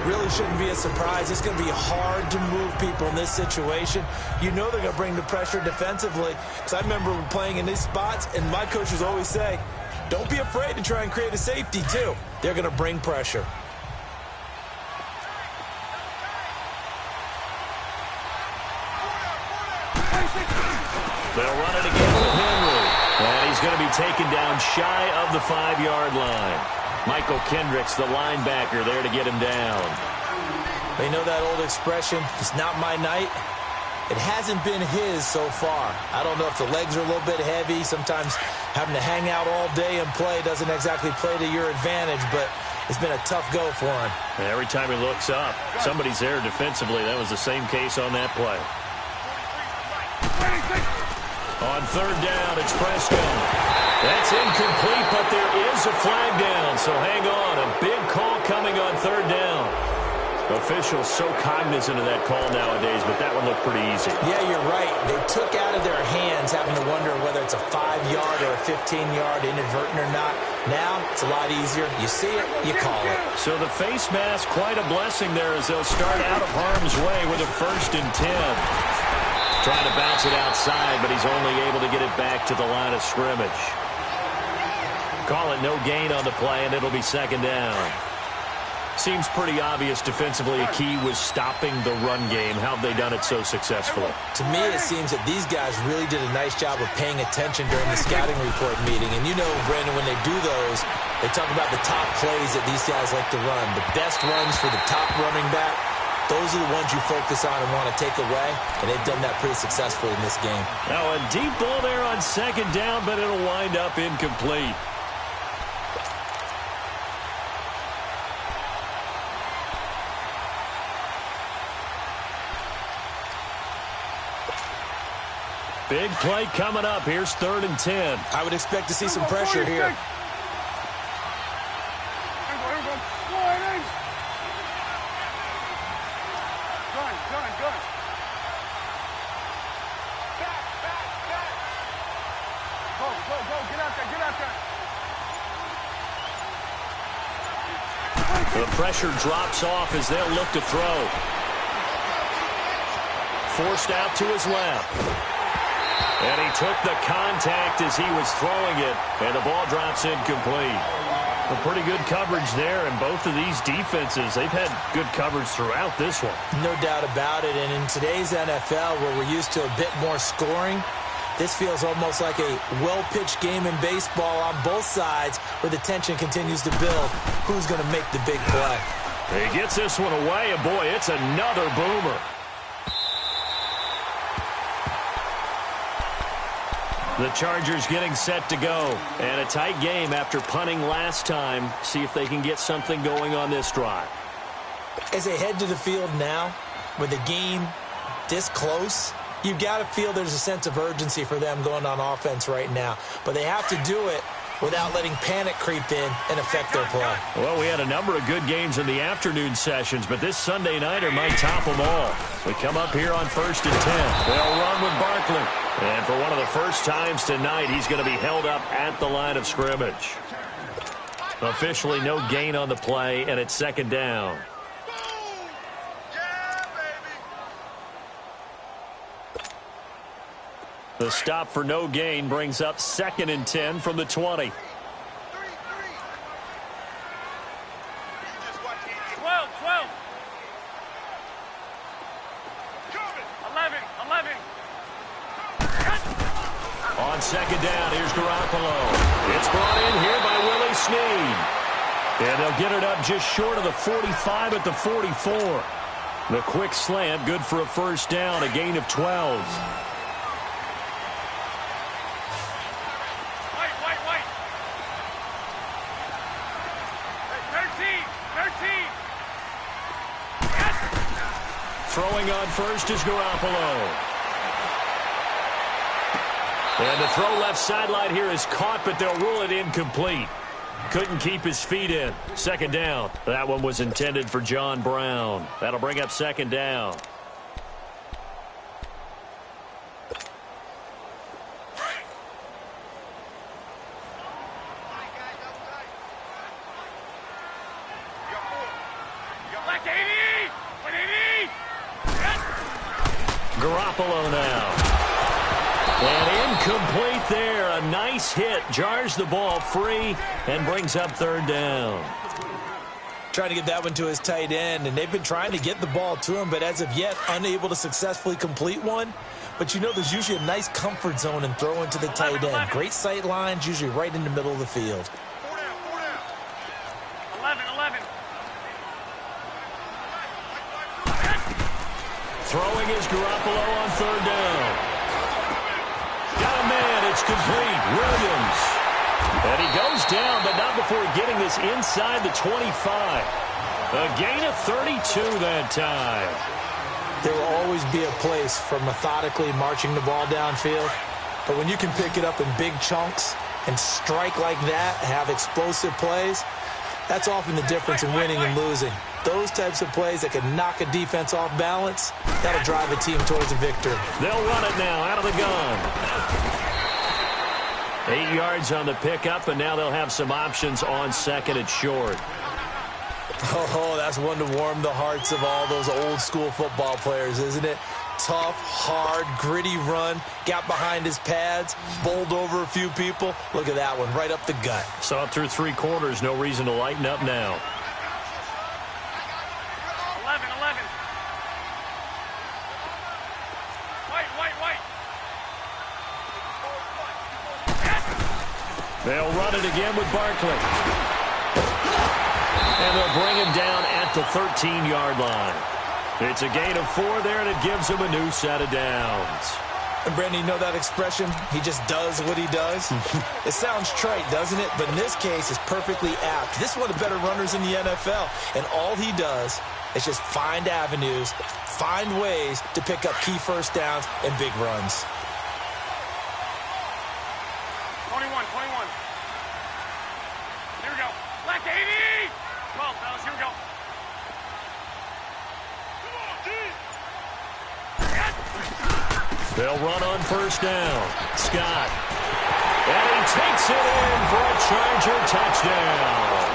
Speaker 3: Really shouldn't be a surprise. It's going to be hard to move people in this situation. You know they're going to bring the pressure defensively. Because I remember playing in these spots, and my coaches always say, don't be afraid to try and create a safety, too. They're going to bring pressure.
Speaker 2: They'll run it again with Henry. And he's going to be taken down shy of the 5-yard line. Michael Kendricks, the linebacker, there to get him down.
Speaker 3: They know that old expression, it's not my night. It hasn't been his so far. I don't know if the legs are a little bit heavy. Sometimes having to hang out all day and play doesn't exactly play to your advantage, but it's been a tough go for him.
Speaker 2: And every time he looks up, somebody's there defensively. That was the same case on that play. On 3rd down, it's Prescott. That's incomplete, but there is a flag down, so hang on. A big call coming on 3rd down. Officials so cognizant of that call nowadays, but that one looked pretty easy.
Speaker 3: Yeah, you're right. They took out of their hands having to wonder whether it's a 5-yard or a 15-yard, inadvertent or not. Now, it's a lot easier. You see it, you call it.
Speaker 2: So the face mask, quite a blessing there as they'll start out of harm's way with a 1st and 10. Trying to bounce it outside, but he's only able to get it back to the line of scrimmage. Call it no gain on the play, and it'll be 2nd down. Seems pretty obvious defensively a key was stopping the run game. How have they done it so successfully?
Speaker 3: To me, it seems that these guys really did a nice job of paying attention during the scouting report meeting. And you know, Brandon, when they do those, they talk about the top plays that these guys like to run. The best runs for the top running back those are the ones you focus on and want to take away, and they've done that pretty successfully in this game.
Speaker 2: Now a deep ball there on second down, but it'll wind up incomplete. Big play coming up. Here's 3rd and 10.
Speaker 3: I would expect to see some pressure here.
Speaker 2: The pressure drops off as they'll look to throw. Forced out to his left. And he took the contact as he was throwing it, and the ball drops incomplete. A pretty good coverage there, and both of these defenses, they've had good coverage throughout this one.
Speaker 3: No doubt about it, and in today's NFL, where we're used to a bit more scoring, this feels almost like a well-pitched game in baseball on both sides where the tension continues to build. Who's going to make the big play?
Speaker 2: He gets this one away, and boy, it's another boomer. The Chargers getting set to go. And a tight game after punting last time. See if they can get something going on this drive.
Speaker 3: As they head to the field now, with the game this close, you've got to feel there's a sense of urgency for them going on offense right now. But they have to do it without letting panic creep in and affect their play.
Speaker 2: Well, we had a number of good games in the afternoon sessions, but this Sunday nighter might top them all. We come up here on 1st and 10. They'll run with Barkley. And for one of the first times tonight, he's going to be held up at the line of scrimmage. Officially no gain on the play, and it's 2nd down. The stop for no gain brings up 2nd and 10 from the 20. 2nd down, here's Garoppolo. It's brought in here by Willie Snead. And they'll get it up just short of the 45 at the 44. The quick slant, good for a 1st down, a gain of 12.
Speaker 4: Wait. 13. Yes.
Speaker 2: Throwing on first is Garoppolo. And the throw left sideline here is caught, but they'll rule it incomplete. Couldn't keep his feet in. 2nd down. That one was intended for John Brown. That'll bring up 2nd down. Garoppolo now. And incomplete there. A nice hit. Jars the ball free and brings up 3rd down.
Speaker 3: Trying to get that one to his tight end, and they've been trying to get the ball to him, but as of yet, unable to successfully complete one. But you know there's usually a nice comfort zone in throwing to the tight end. Great sight lines, usually right in the middle of the field.
Speaker 4: 11.
Speaker 2: Throwing is Garoppolo on 3rd down. Got a man, it's complete. Williams. And he goes down, but not before getting this inside the 25. A gain of 32 that time.
Speaker 3: There will always be a place for methodically marching the ball downfield. But when you can pick it up in big chunks and strike like that, have explosive plays, that's often the difference in winning and losing. Those types of plays that can knock a defense off balance, that'll drive a team towards a victory.
Speaker 2: They'll run it now out of the gun. 8 yards on the pickup, and now they'll have some options on 2nd and short.
Speaker 3: Oh, that's one to warm the hearts of all those old school football players, isn't it? Tough, hard, gritty run, got behind his pads, bowled over a few people. Look at that one, right up the gut.
Speaker 2: Saw it through 3 quarters, no reason to lighten up now.
Speaker 4: 11. Wait.
Speaker 2: They'll run it again with Barkley. And they'll bring him down at the 13-yard line. It's a gain of 4 there, and it gives him a new set of downs.
Speaker 3: And Brandon, you know that expression? He just does what he does? It sounds trite, doesn't it? But in this case, it's perfectly apt. This is one of the better runners in the NFL. And all he does is just find avenues, find ways to pick up key first downs and big runs.
Speaker 4: 21. Here we go. Left 80. 12, fellas. Here we go.
Speaker 2: They'll run on first down. Scott. And he takes it in for a Charger touchdown.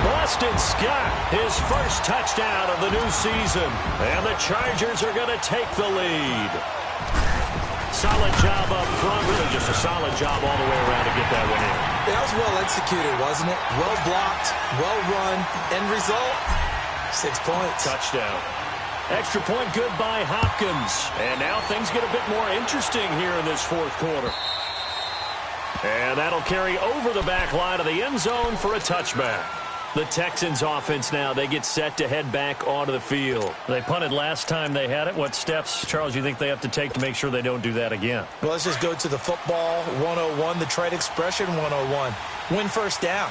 Speaker 2: Boston Scott, his first touchdown of the new season. And the Chargers are going to take the lead. Solid job up front. Really just a solid job all the way around to get that one in.
Speaker 3: That was well executed, wasn't it? Well blocked, well run. End result, 6 points.
Speaker 2: Touchdown. Extra point good by Hopkins. And now things get a bit more interesting here in this fourth quarter. And that'll carry over the back line of the end zone for a touchback. The Texans offense now, they get set to head back onto the field. They punted last time they had it. What steps, Charles, you think they have to take to make sure they don't do that again?
Speaker 3: Well, let's just go to the football 101, the trade expression 101. Win first down.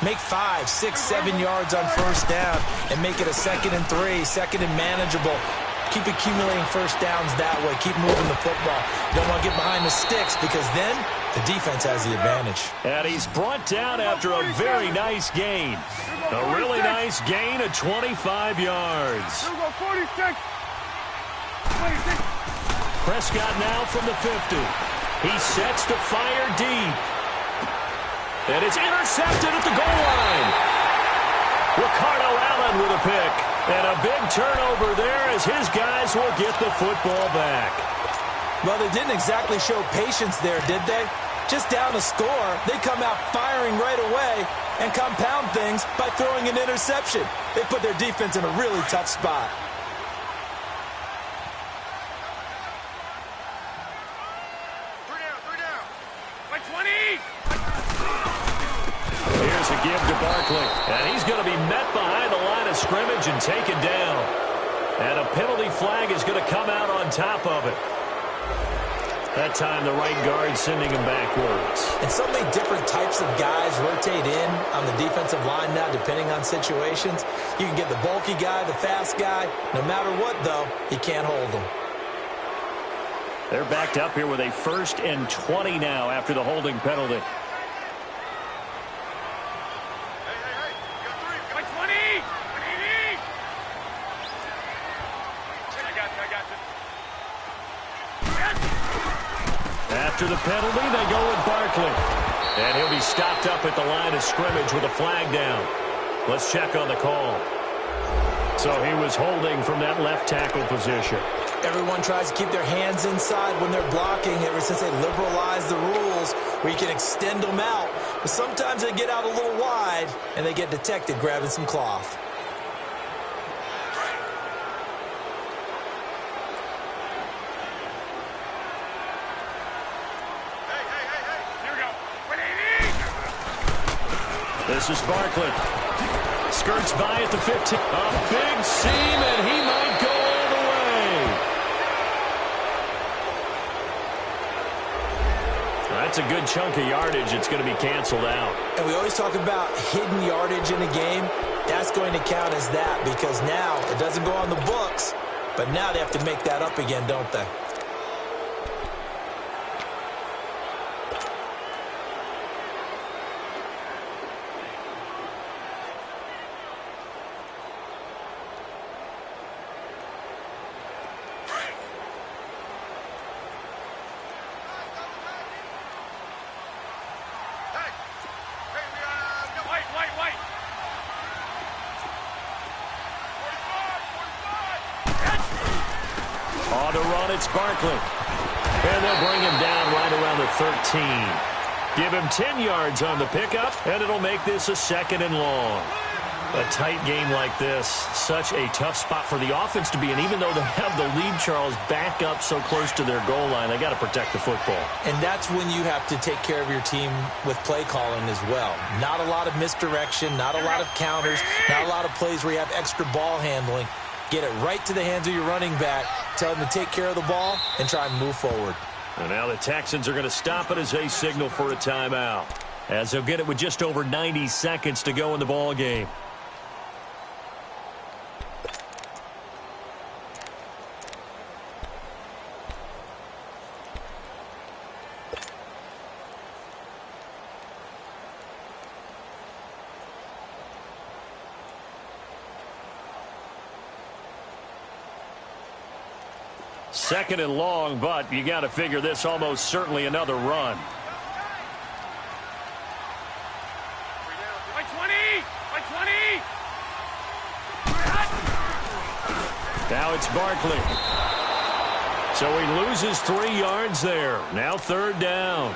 Speaker 3: Make 5, 6, 7 yards on first down and make it a 2nd and 3, 2nd and manageable. Keep accumulating first downs that way. Keep moving the football. You don't want to get behind the sticks because then the defense has the advantage.
Speaker 2: And he's brought down after a very nice gain. A really nice gain of 25 yards.
Speaker 4: Here we go. 46. 26.
Speaker 2: Prescott now from the 50. He sets to fire deep. And it's intercepted at the goal line. Ricardo Allen with a pick. And a big turnover there as his guys will get the football back.
Speaker 3: Well, they didn't exactly show patience there, did they? Just down a score, they come out firing right away and compound things by throwing an interception. They put their defense in a really tough spot.
Speaker 4: Three down. By 20.
Speaker 2: Here's a give to Barkley. And he's going to be met behind the line of scrimmage and taken down. And a penalty flag is going to come out on top of it. That time the right guard sending him backwards.
Speaker 3: And so many different types of guys rotate in on the defensive line now depending on situations. You can get the bulky guy, the fast guy. No matter what, though, you can't hold them.
Speaker 2: They're backed up here with a 1st and 20 now after the holding penalty.
Speaker 4: By 20. 80. I got you.
Speaker 2: After the penalty, they go with Barkley. And he'll be stopped up at the line of scrimmage with a flag down. Let's check on the call. So he was holding from that left tackle position.
Speaker 3: Everyone tries to keep their hands inside when they're blocking ever since they liberalized the rules where you can extend them out. But sometimes they get out a little wide and they get detected grabbing some cloth.
Speaker 2: This is Barkley. Skirts by at the 15. A big seam, and he might go all the way. That's a good chunk of yardage. It's going to be canceled out.
Speaker 3: And we always talk about hidden yardage in a game. That's going to count as that because now it doesn't go on the books, but now they have to make that up again, don't they?
Speaker 2: On the run, it's Barkley. And they'll bring him down right around the 13. Give him 10 yards on the pickup, and it'll make this a 2nd and long. A tight game like this, such a tough spot for the offense to be in. Even though they have the lead, Charles, back up so close to their goal line, they got to protect the football.
Speaker 3: And that's when you have to take care of your team with play calling as well. Not a lot of misdirection, not a lot of counters, not a lot of plays where you have extra ball handling. Get it right to the hands of your running back. Tell him to take care of the ball and try and move forward.
Speaker 2: And now the Texans are going to stop it as they signal for a timeout, as they'll get it with just over 90 seconds to go in the ball game. Second and long, but you got to figure this almost certainly another run.
Speaker 4: By 20! By 20!
Speaker 2: Now it's Barkley. So he loses 3 yards there. Now third down.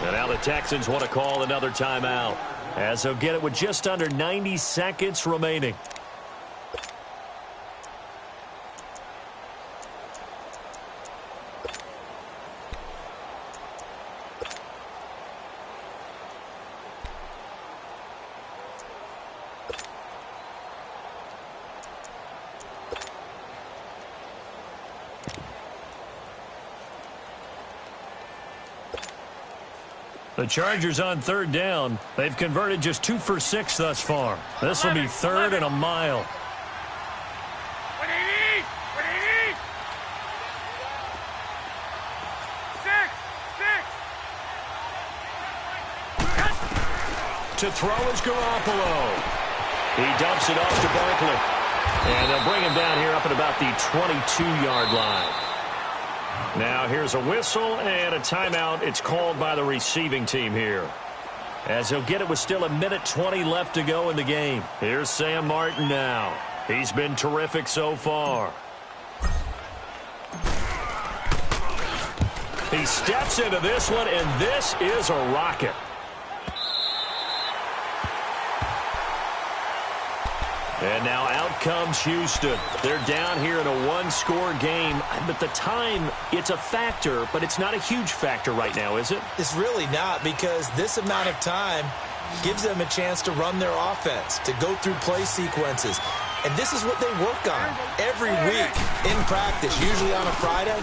Speaker 2: And now the Texans want to call another timeout, as they'll get it with just under 90 seconds remaining. The Chargers on third down. They've converted just 2 for 6 thus far. This will be third and a mile.
Speaker 4: 180! 180! 6! 6!
Speaker 2: To throw is Garoppolo. He dumps it off to Barkley. And they'll bring him down here up at about the 22-yard line. Now here's a whistle and a timeout. It's called by the receiving team here, as he'll get it with still 1:20 left to go in the game. Here's Sam Martin now. He's been terrific so far. He steps into this one, and this is a rocket. And now out comes Houston. They're down here in a 1-score game. But the time, it's a factor, but it's not a huge factor right now, is it?
Speaker 3: It's really not, because this amount of time gives them a chance to run their offense, to go through play sequences. And this is what they work on every week in practice, usually on a Friday.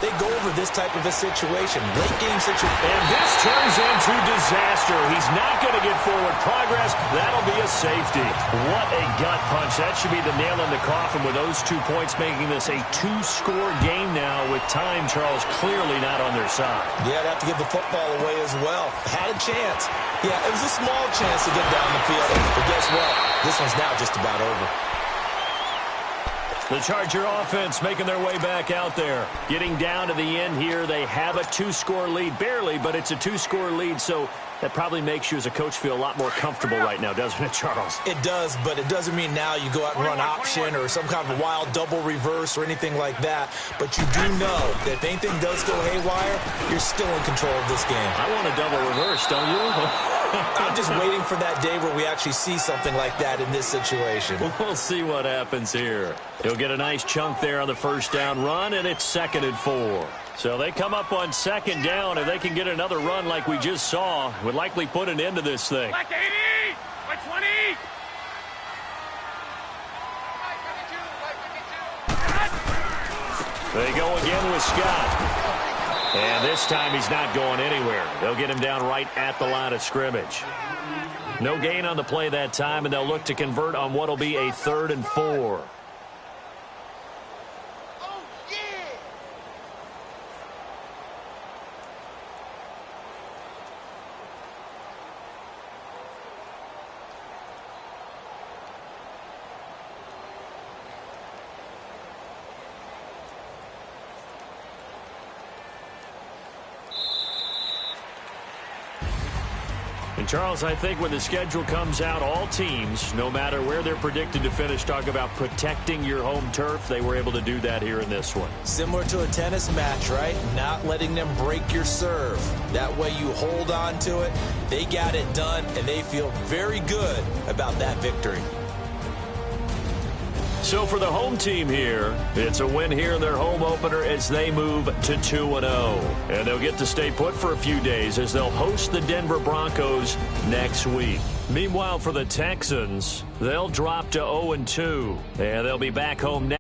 Speaker 3: They go over this type of a situation, late game situation.
Speaker 2: And this turns into disaster. He's not going to get forward progress. That'll be a safety. What a gut punch. That should be the nail in the coffin, with those 2 points making this a 2-score game now, with time, Charles, clearly not on their side.
Speaker 3: Yeah, they have to give the football away as well. Had a chance. Yeah, it was a small chance to get down the field. But guess what? This one's now just about over.
Speaker 2: The Charger offense making their way back out there. Getting down to the end here. They have a 2-score lead. Barely, but it's a 2-score lead, so that probably makes you as a coach feel a lot more comfortable right now, doesn't it, Charles?
Speaker 3: It does, but it doesn't mean now you go out and run option or some kind of a wild double reverse or anything like that. But you do know that if anything does go haywire, you're still in control of this game.
Speaker 2: I want a double reverse, don't you?
Speaker 3: I'm just waiting for that day where we actually see something like that in this situation.
Speaker 2: We'll see what happens here. He'll get a nice chunk there on the first down run, and it's 2nd and 4. So they come up on 2nd down, and they can get another run like we just saw. Would likely put an end to this thing.
Speaker 4: Back 80! By 20!
Speaker 2: They go again with Scott. And this time he's not going anywhere. They'll get him down right at the line of scrimmage. No gain on the play that time, and they'll look to convert on what will be a 3rd and 4. And, Charles, I think when the schedule comes out, all teams, no matter where they're predicted to finish, talk about protecting your home turf. They were able to do that here in this one.
Speaker 3: Similar to a tennis match, right? Not letting them break your serve. That way you hold on to it. They got it done, and they feel very good about that victory.
Speaker 2: So for the home team here, it's a win here in their home opener as they move to 2-0. And they'll get to stay put for a few days as they'll host the Denver Broncos next week. Meanwhile, for the Texans, they'll drop to 0-2, and they'll be back home next.